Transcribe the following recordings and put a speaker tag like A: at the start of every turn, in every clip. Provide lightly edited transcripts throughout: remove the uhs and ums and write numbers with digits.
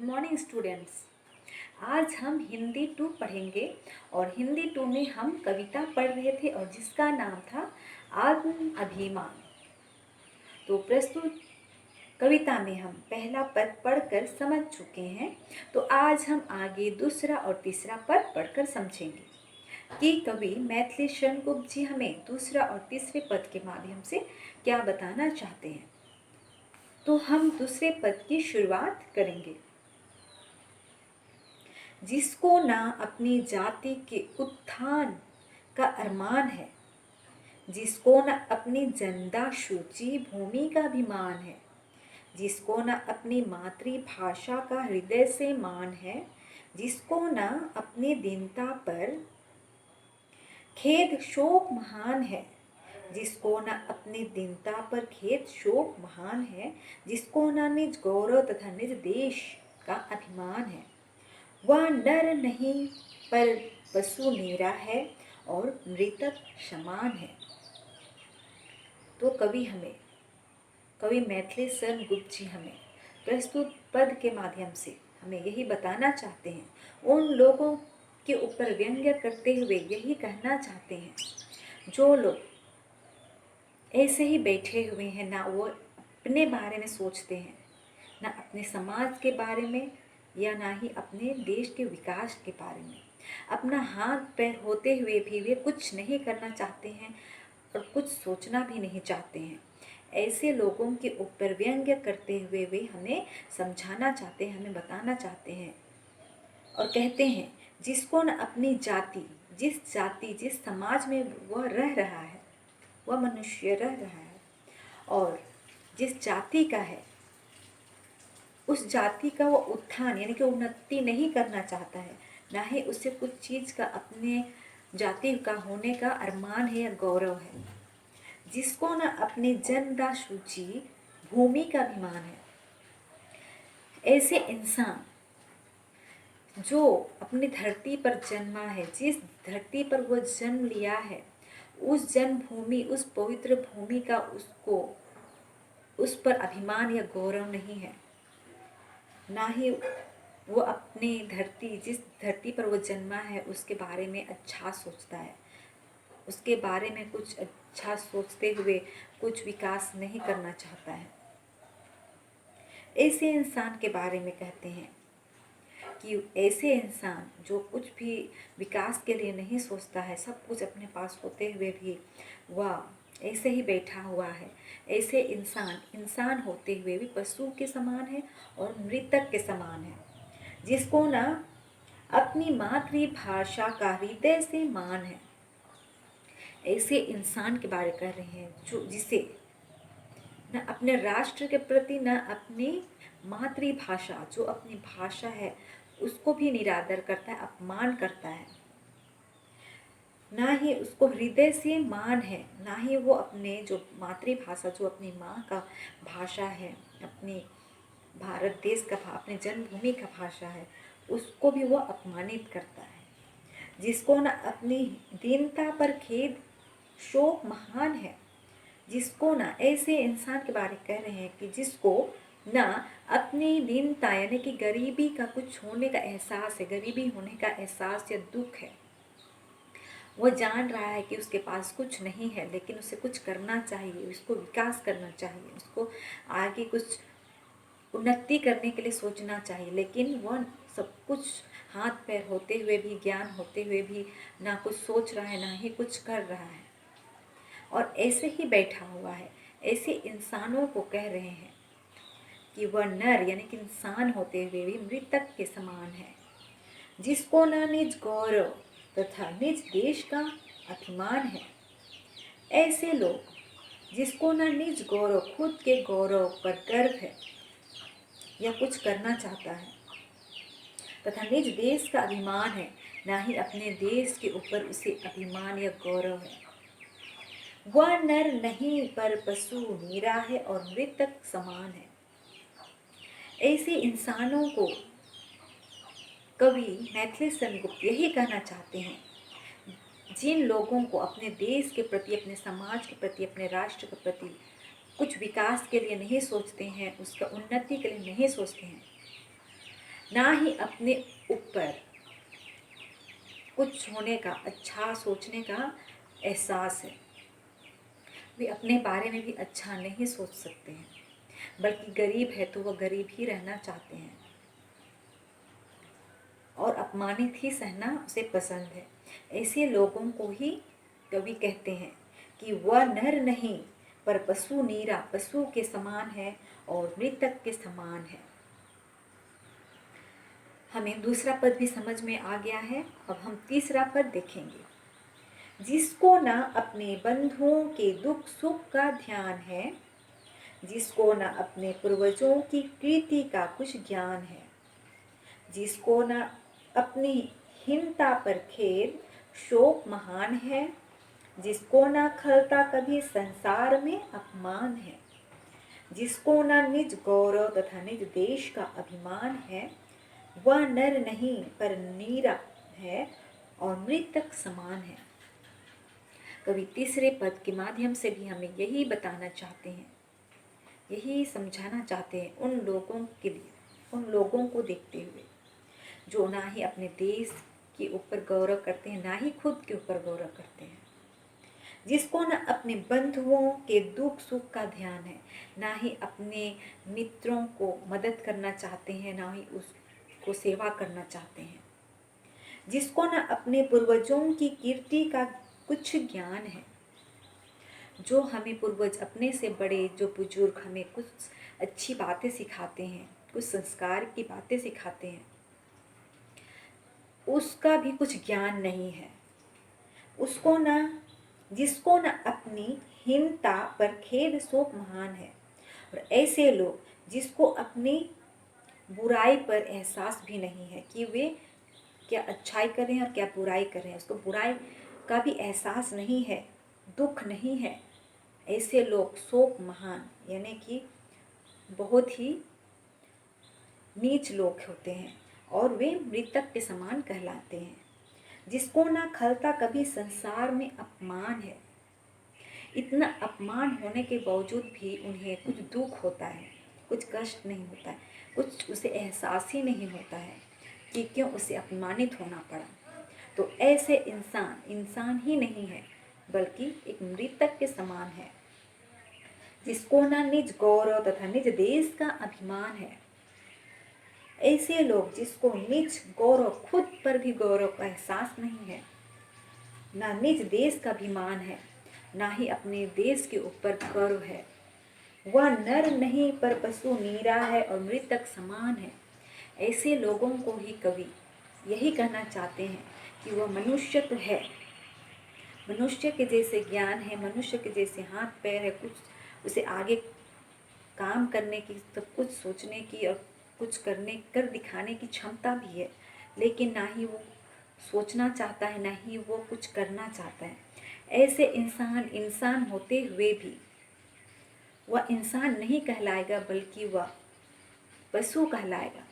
A: Morning students. आज हम हिंदी 2 पढ़ेंगे और हिंदी 2 में हम कविता पढ़ रहे थे और जिसका नाम था आत्म अभिमान। तो प्रस्तुत कविता में हम पहला पद पढ़कर समझ चुके हैं, तो आज हम आगे दूसरा और तीसरा पद पढ़कर समझेंगे कि कवि मैथिली शरण गुप्त जी हमें दूसरा और तीसरे पद के माध्यम से क्या बताना चाहते हैं। तो हम दूसरे पद की शुरुआत करेंगे। जिसको ना अपनी जाति के उत्थान का अरमान है, जिसको न अपनी जनता सूची भूमि का अभिमान है, जिसको न अपनी मातृभाषा का हृदय से मान है, जिसको न अपनी दीनता पर खेद शोक महान है, जिसको न अपनी दीनता पर खेद शोक महान है, जिसको न निज गौरव तथा निज देश का अभिमान है, वह नर नहीं पर पशु नीरा है और मृतक समान है। तो कवि मैथिली शरण गुप्त जी हमें प्रस्तुत पद के माध्यम से हमें यही बताना चाहते हैं, उन लोगों के ऊपर व्यंग्य करते हुए यही कहना चाहते हैं जो लोग ऐसे ही बैठे हुए हैं, ना वो अपने बारे में सोचते हैं, ना अपने समाज के बारे में या ना ही अपने देश के विकास के बारे में। अपना हाथ पैर होते हुए भी वे कुछ नहीं करना चाहते हैं और कुछ सोचना भी नहीं चाहते हैं। ऐसे लोगों के ऊपर व्यंग्य करते हुए वे हमें समझाना चाहते हैं, हमें बताना चाहते हैं और कहते हैं जिसको न अपनी जाति, जिस समाज में वह रह रहा है, वह मनुष्य रह रहा है और जिस जाति का है, उस जाति का वो उत्थान यानी कि उन्नति नहीं करना चाहता है, ना ही उसे कुछ चीज़ का अपने जाति का होने का अरमान है या गौरव है, जिसको न अपनी जनता सूची भूमि का अभिमान है। ऐसे इंसान जो अपनी धरती पर जन्मा है, जिस धरती पर वो जन्म लिया है, उस जन्मभूमि, उस पवित्र भूमि का उसको उस पर अभिमान या गौरव नहीं है, ना ही वो अपनी धरती, जिस धरती पर वो जन्मा है उसके बारे में अच्छा सोचता है, उसके बारे में कुछ अच्छा सोचते हुए कुछ विकास नहीं करना चाहता है। ऐसे इंसान के बारे में कहते हैं कि ऐसे इंसान जो कुछ भी विकास के लिए नहीं सोचता है, सब कुछ अपने पास होते हुए भी वह ऐसे ही बैठा हुआ है, ऐसे इंसान होते हुए भी पशु के समान है और मृतक के समान है, जिसको ना अपनी मातृभाषा का हृदय से मान है। ऐसे इंसान के बारे कर रहे हैं जो जिसे न अपने राष्ट्र के प्रति, न अपनी मातृभाषा, जो अपनी भाषा है उसको भी निरादर करता है, अपमान करता है, ना ही उसको हृदय से मान है, ना ही वो अपने जो मातृभाषा, जो अपनी माँ का भाषा है, अपनी भारत देश का, अपने जन्मभूमि का भाषा है, उसको भी वो अपमानित करता है, जिसको न अपनी दीनता पर खेद शोक महान है, जिसको ना ऐसे इंसान के बारे कह रहे हैं कि जिसको ना अपनी दीनता यानी कि गरीबी का कुछ होने का एहसास है, गरीबी होने का एहसास या दुख है। वो जान रहा है कि उसके पास कुछ नहीं है, लेकिन उसे कुछ करना चाहिए, उसको विकास करना चाहिए, उसको आगे कुछ उन्नति करने के लिए सोचना चाहिए, लेकिन वह सब कुछ हाथ पैर होते हुए भी, ज्ञान होते हुए भी ना कुछ सोच रहा है, ना ही कुछ कर रहा है और ऐसे ही बैठा हुआ है। ऐसे इंसानों को कह रहे हैं कि वह नर यानी कि इंसान होते हुए भी मृतक के समान है, जिसको न निज गौरव तथा निज देश का अभिमान है। ऐसे लोग जिसको न निज गौरव, खुद के गौरव पर गर्व है या कुछ करना चाहता है, तथा निज देश का अभिमान है, ना ही अपने देश के ऊपर उसे अभिमान या गौरव है। वह नर नहीं पर पशु नीरा है और मृतक समान है। ऐसे इंसानों को कवि मैथिली शरण गुप्त यही कहना चाहते हैं, जिन लोगों को अपने देश के प्रति, अपने समाज के प्रति, अपने राष्ट्र के प्रति कुछ विकास के लिए नहीं सोचते हैं, उसका उन्नति के लिए नहीं सोचते हैं, ना ही अपने ऊपर कुछ होने का, अच्छा सोचने का एहसास है। वे अपने बारे में भी अच्छा नहीं सोच सकते हैं, बल्कि गरीब है तो वह गरीब ही रहना चाहते हैं और अपमानित ही सहना उसे पसंद है। ऐसे लोगों को ही कवि कहते हैं कि वह नर नहीं पर पशु नीरा, पशु के समान है और मृतक के समान है। हमें दूसरा पद भी समझ में आ गया है। अब हम तीसरा पद देखेंगे। जिसको न अपने बंधुओं के दुख सुख का ध्यान है, जिसको न अपने पूर्वजों की कीर्ति का कुछ ज्ञान है, जिसको न अपनी हीनता पर खेद शोक महान है, जिसको न खलता कभी संसार में अपमान है, जिसको न निज गौरव तथा निज देश का अभिमान है, वह नर नहीं पर नीरा है और मृतक समान है। कवि तीसरे पद के माध्यम से भी हमें यही बताना चाहते हैं, यही समझाना चाहते हैं उन लोगों के लिए, उन लोगों को देखते हुए जो ना ही अपने देश के ऊपर गौरव करते हैं, ना ही खुद के ऊपर गौरव करते हैं, जिसको न अपने बंधुओं के दुख सुख का ध्यान है, ना ही अपने मित्रों को मदद करना चाहते हैं, ना ही उसको सेवा करना चाहते हैं, जिसको न अपने पूर्वजों की कीर्ति का कुछ ज्ञान है। जो हमें पूर्वज, अपने से बड़े जो बुजुर्ग हमें कुछ अच्छी बातें सिखाते हैं, कुछ संस्कार की बातें सिखाते हैं, उसका भी कुछ ज्ञान नहीं है। उसको न, जिसको न अपनी हीनता पर खेद शोक महान है। और ऐसे लोग जिसको अपनी बुराई पर एहसास भी नहीं है कि वे क्या अच्छाई कर रहे हैं और क्या बुराई कर रहे हैं, उसको बुराई का भी एहसास नहीं है, दुख नहीं है, ऐसे लोग शोक महान यानी कि बहुत ही नीच लोग होते हैं और वे मृतक के समान कहलाते हैं। जिसको ना खलता कभी संसार में अपमान है। इतना अपमान होने के बावजूद भी उन्हें कुछ दुख होता है, कुछ कष्ट नहीं होता है, कुछ उसे एहसास ही नहीं होता है कि क्यों उसे अपमानित होना पड़ा। तो ऐसे इंसान ही नहीं है, बल्कि एक मृतक के समान है, जिसको ना निज गौरव तथा निज देश का अभिमान है। ऐसे लोग जिसको निज गौरव, खुद पर भी गौरव का एहसास नहीं है, ना निज देश का अभिमान है, ना ही अपने देश के ऊपर गर्व है, वह नर नहीं पर पशु नीरा है और मृतक समान है। ऐसे लोगों को ही कवि यही कहना चाहते हैं कि वह मनुष्य तो है, मनुष्य के जैसे ज्ञान है, मनुष्य के जैसे हाथ पैर है, कुछ उसे आगे काम करने की, सब कुछ सोचने की और कुछ कर दिखाने की क्षमता भी है, लेकिन ना ही वो सोचना चाहता है, ना ही वो कुछ करना चाहता है। ऐसे इंसान होते हुए भी वह इंसान नहीं कहलाएगा, बल्कि वह पशु कहलाएगा,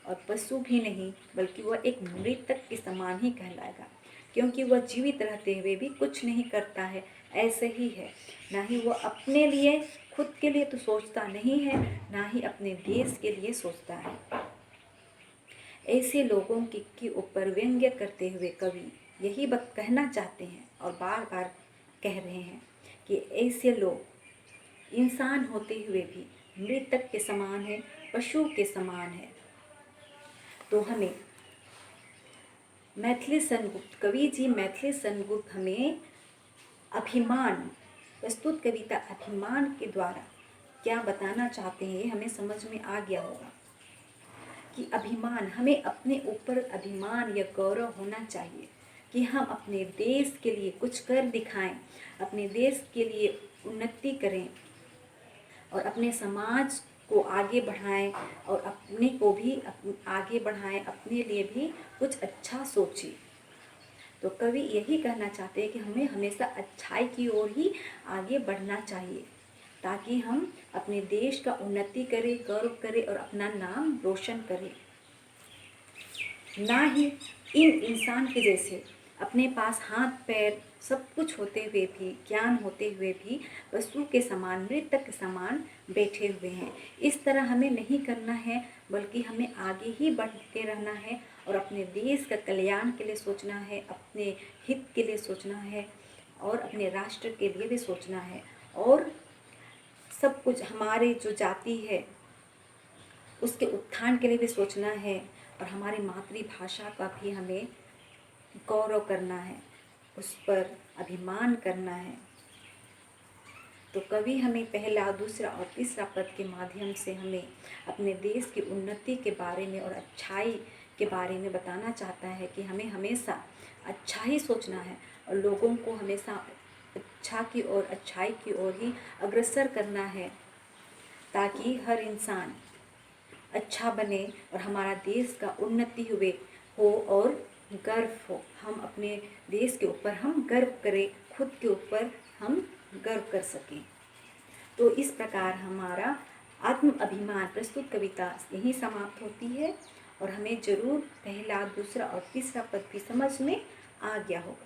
A: और पशु भी नहीं बल्कि वह एक मृतक के समान ही कहलाएगा, क्योंकि वह जीवित रहते हुए भी कुछ नहीं करता है, ऐसे ही है। ना ही वह अपने लिए, खुद के लिए तो सोचता नहीं है, ना ही अपने देश के लिए सोचता है। ऐसे लोगों के ऊपर व्यंग्य करते हुए कवि यही बात कहना चाहते हैं और बार बार कह रहे हैं कि ऐसे लोग इंसान होते हुए भी मृतक के समान है, पशु के समान है। तो हमें मैथिली सनगुप्त, कवि जी मैथिली सनगुप्त हमें अभिमान, प्रस्तुत कविता अभिमान के द्वारा क्या बताना चाहते हैं, ये हमें समझ में आ गया होगा कि अभिमान, हमें अपने ऊपर अभिमान या गौरव होना चाहिए कि हम अपने देश के लिए कुछ कर दिखाएं, अपने देश के लिए उन्नति करें और अपने समाज को आगे बढ़ाएं और अपने को भी आगे बढ़ाएं, अपने लिए भी कुछ अच्छा सोचें। तो कवि यही कहना चाहते हैं कि हमें हमेशा अच्छाई की ओर ही आगे बढ़ना चाहिए, ताकि हम अपने देश का उन्नति करें, गर्व करें और अपना नाम रोशन करें। ना ही इन इंसान के जैसे अपने पास हाथ पैर सब कुछ होते हुए भी, ज्ञान होते हुए भी पशु के समान, मृतक के समान बैठे हुए हैं। इस तरह हमें नहीं करना है, बल्कि हमें आगे ही बढ़ते रहना है और अपने देश का कल्याण के लिए सोचना है, अपने हित के लिए सोचना है और अपने राष्ट्र के लिए भी सोचना है। और सब कुछ हमारे जो जाति है उसके उत्थान के लिए भी सोचना है और हमारी मातृभाषा का भी हमें गौरव करना है, उस पर अभिमान करना है। तो कवि हमें पहला, दूसरा और तीसरा पद के माध्यम से हमें अपने देश की उन्नति के बारे में और अच्छाई के बारे में बताना चाहता है कि हमें हमेशा अच्छा ही सोचना है और लोगों को हमेशा अच्छा की ओर, अच्छाई की ओर ही अग्रसर करना है, ताकि हर इंसान अच्छा बने और हमारा देश का उन्नति हुए हो और गर्व हो। हम अपने देश के ऊपर हम गर्व करें, खुद के ऊपर हम गर्व कर सकें। तो इस प्रकार हमारा आत्म अभिमान प्रस्तुत कविता यहीं समाप्त होती है और हमें ज़रूर पहला, दूसरा और तीसरा पद भी समझ में आ गया होगा।